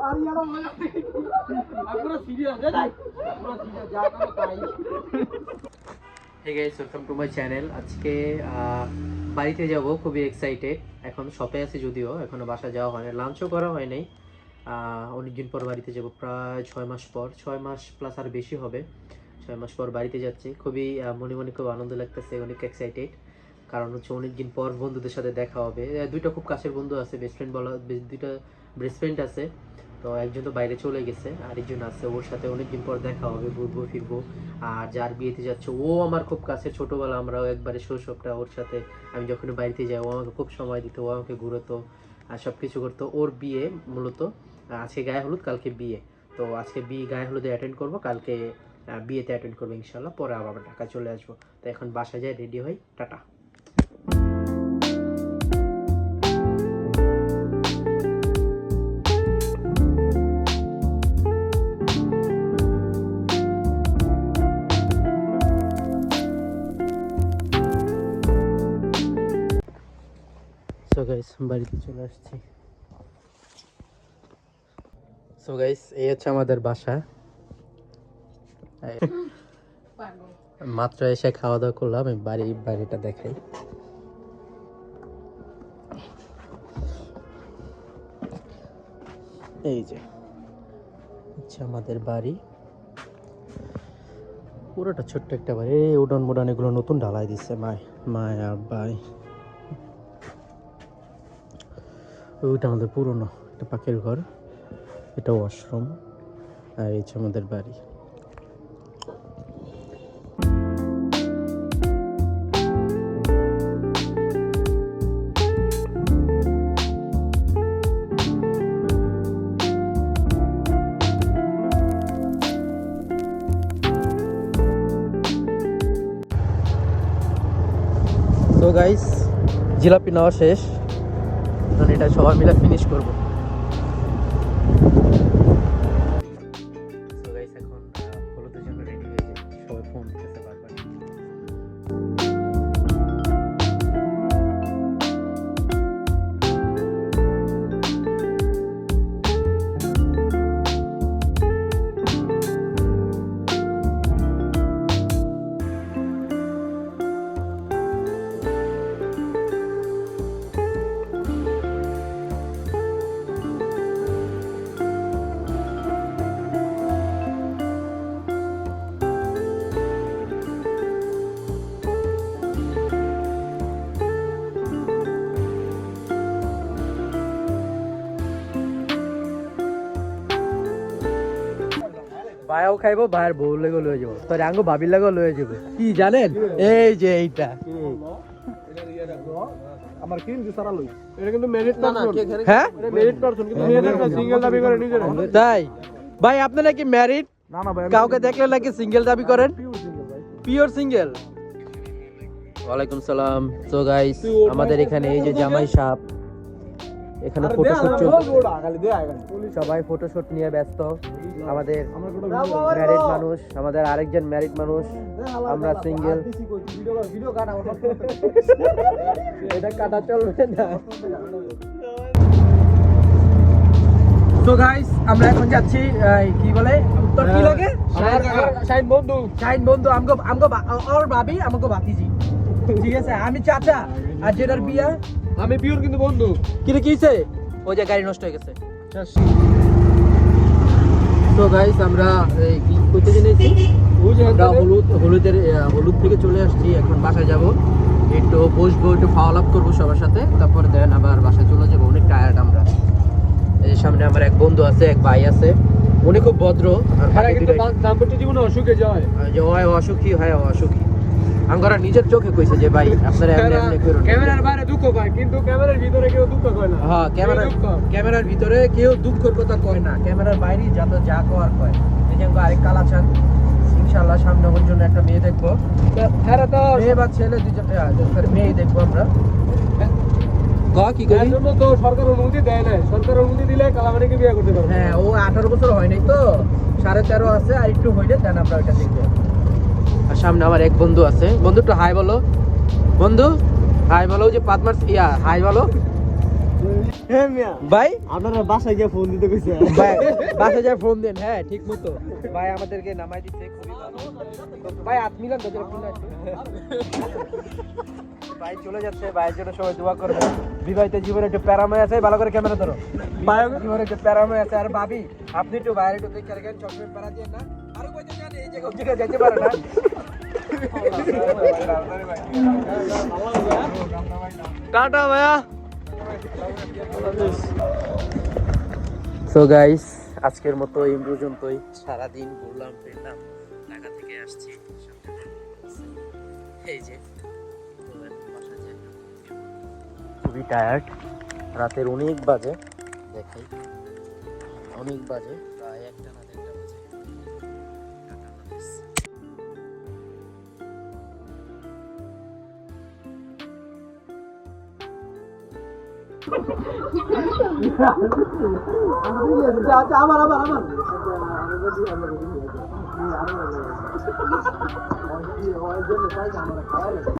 Hey guys, welcome to my channel. আজকে বাড়িতে যাব, খুবই এক্সাইটেড। এখন শপে আছি, যদিও এখনো বাসা যাওয়া হয়নি, লাঞ্চও করা হয় নাই। অনেকদিন পর বাড়িতে যাব, প্রায় 6 মাস পর, 6 মাস প্লাস আর বেশি হবে। 6 মাস পর বাড়িতে যাচ্ছি, খুবই মনে মনে খুব আনন্দ লাগতেছে, অনেক এক্সাইটেড। কারণ হচ্ছে অনেকদিন পর বন্ধুদের সাথে দেখা হবে। দুইটা খুব কাছের বন্ধু আছে, বেস্ট ফ্রেন্ড বলা, দুইটা বেস্ট ফ্রেন্ড আছে। তো একজন তো বাইরে চলে গেছে, আরেকজন আছে, ওর সাথে অনেকদিন পর দেখা হবে, ঘুরবো ফিরবো। আর যার বিয়েতে যাচ্ছে ও আমার খুব কাছে, ছোটবেলা আমরাও একবারে শৈশবটা ওর সাথে, আমি যখন বাড়িতে যাই ও আমাকে খুব সময় দিত, ও আমাকে ঘুরতো আর সব কিছু করতো। ওর বিয়ে মূলত আজকে গায়ে হলুদ, কালকে বিয়ে। তো আজকে গায়ে হলুদে অ্যাটেন্ড করবো, কালকে বিয়েতে অ্যাটেন্ড করবো ইনশাল্লাহ। পরে আবার ঢাকা চলে আসবো। তো এখন বাসায় যাই, রেডি হই, টাটা। সো গাইস, বাড়িতে চলে আসছি। সো গাইস, এই হচ্ছে আমাদের বাসা। মাত্র এসে খাওয়া দাওয়া করলাম, আমি বাড়িটা দেখাই। এই যে হচ্ছে আমাদের বাড়ি, পুরোটা ছোট্ট একটা বাড়ি। এই উডান মোডান এগুলো নতুন ঢালাই দিচ্ছে মায় আর ভাই। ওইটা আমাদের পুরনো একটা পাখির ঘর, এটা ওয়াশরুম, আর এই হচ্ছে আমাদের বাড়ি। তো গাইস, জিলাপি নেওয়া শেষ, এটা সবাই মিলে ফিনিশ করবো। তো গাইস, এখন হলুদের জন্য রেডি হয়ে যায়, সবাই ফোন দিতেছে বারবার। ভাইও খাইবো, ভাইয়ের বউ লেগে লয়ে যাবো, তোর আঙ্গো ভাবির লেগে লয়ে যাবো। কি জানেন, এই যে এইটা আমার কিন্তু সারা লই, এটা কিন্তু মেরিট পারসন। হ্যাঁ, এটা মেরিট পারসন, কিন্তু মেয়েদের না সিঙ্গেল দাবি করে নিজের। তাই ভাই, আপনারা কি ম্যারিড? না না ভাই, কাউকে দেখলে নাকি সিঙ্গেল দাবি করেন? পিওর সিঙ্গেল ভাই, পিওর সিঙ্গেল। ওয়ালাইকুম সালাম। তো গাইস, আমাদের এখানে এই যে জামাই সাহেব, এখানে ফটোশুট চলছে, সবাই ফটোশুট নিয়ে ব্যস্ত। আমাদের ম্যারিড মানুষ, আমাদের আরেকজন ম্যারিড মানুষ, আমরা সিঙ্গেল। এটা কাটা চলবে না। তো গাইস, আমরা এখন যাচ্ছি, কি বলে তোর কি লাগে, শাইন বন্ধু, আমগো আর ভাবি, আমাকে ভাতিজি, ঠিক আছে? আমি চাচা, আর যেটার বিয়া আমি পিওর কিন্তু বন্ধু। কি রে, কিছে? ওই যে গাড়ি নষ্ট হয়ে গেছে। তো গাইস, আমরা কি কইতে জেনেছি, আমরা হলুদ থেকে চলে আসছি, এখন বাসায় যাব, একটু বসবো, একটু খাওয়া লাভ করবো সবার সাথে, তারপর দেন আবার বাসায় চলে যাবো। অনেক টায়ার্ড আমরা। এই সামনে আমার এক বন্ধু আছে, এক ভাই আছে, উনি খুব ভদ্র, আর দাম্পত্য জীবনে অসুখে যায়, যে হয় অসুখী, হয় অসুখী। আঙ্গরা নিজের চোখে কইছে যে ভাই আপনারা এমনি করুন। ক্যামেরার বাইরে দুঃখ পায়, কিন্তু ক্যামেরার ভিতরে কেউ দুঃখ কয় না। হ্যাঁ, ক্যামেরার ভিতরে কেউ দুঃখের কথা কয় না, ক্যামেরার বাইরে যা কওয়ার কয়। এই যে আরেক কালাচান, ইনশাআল্লাহ সামনে ওর জন্য একটা মেয়ে দেখবো, মেয়ে বা ছেলে দুজনে মেয়ে দেখবো আমরা। কি করি, জন্য তো সরকার অনুমতি দেয় না, সরকার অনুমতি দিলে কালামানিকে বিয়ে করতে পারবে। হ্যাঁ, ও 18 বছর হয় নাই তো, 13.5 আছে, আর একটু হইলে দেন আমরা ওইটা দেখবো। আর সামনে আমার এক বন্ধু আছে, বন্ধু একটু হাই বলো, বন্ধু হাই বলো, যে পাতমার হাই বলো, হ্যাঁ মিয়া ভাই আপনারা বাসায় গিয়ে ফোন দিতে কইছে ভাই বাসে যায় ফোন দেন, হ্যাঁ ঠিক মতো ভাই আমাদেরকে নামাই দিচ্ছে, খুবই ভালো। তো ভাই হাত মিলান তো ফোন আছে। ভাই চলে যাচ্ছে, ভাইয়ের জন্য সবাই দোয়া করবে। বিবাহিত জীবনে একটু প্যারাময় আছে, ভালো করে ক্যামেরা ধরো। বিবাহিত জীবনে একটু প্যারাময় আছে। আর ভাবি আপনি একটু বাইরে একটু দেখে রাখেন, চকলেট প্যারা দিয়ে না আরো কইতে জানি এই জায়গা ওই জায়গায় যেতে পারে না। টাটা ভাইয়া সো গাইস আজকের মতো এই পর্যন্তই। সারাদিন ঘুরলাম ফিরলাম, ঢাকা থেকে আসছি, এই যে খুবই টায়ার্ড, রাতের অনেক বাজে, দেখাই অনেক বাজে, প্রায় 1টা না 1:30 বাজে। টাটা হাফেজ। আমার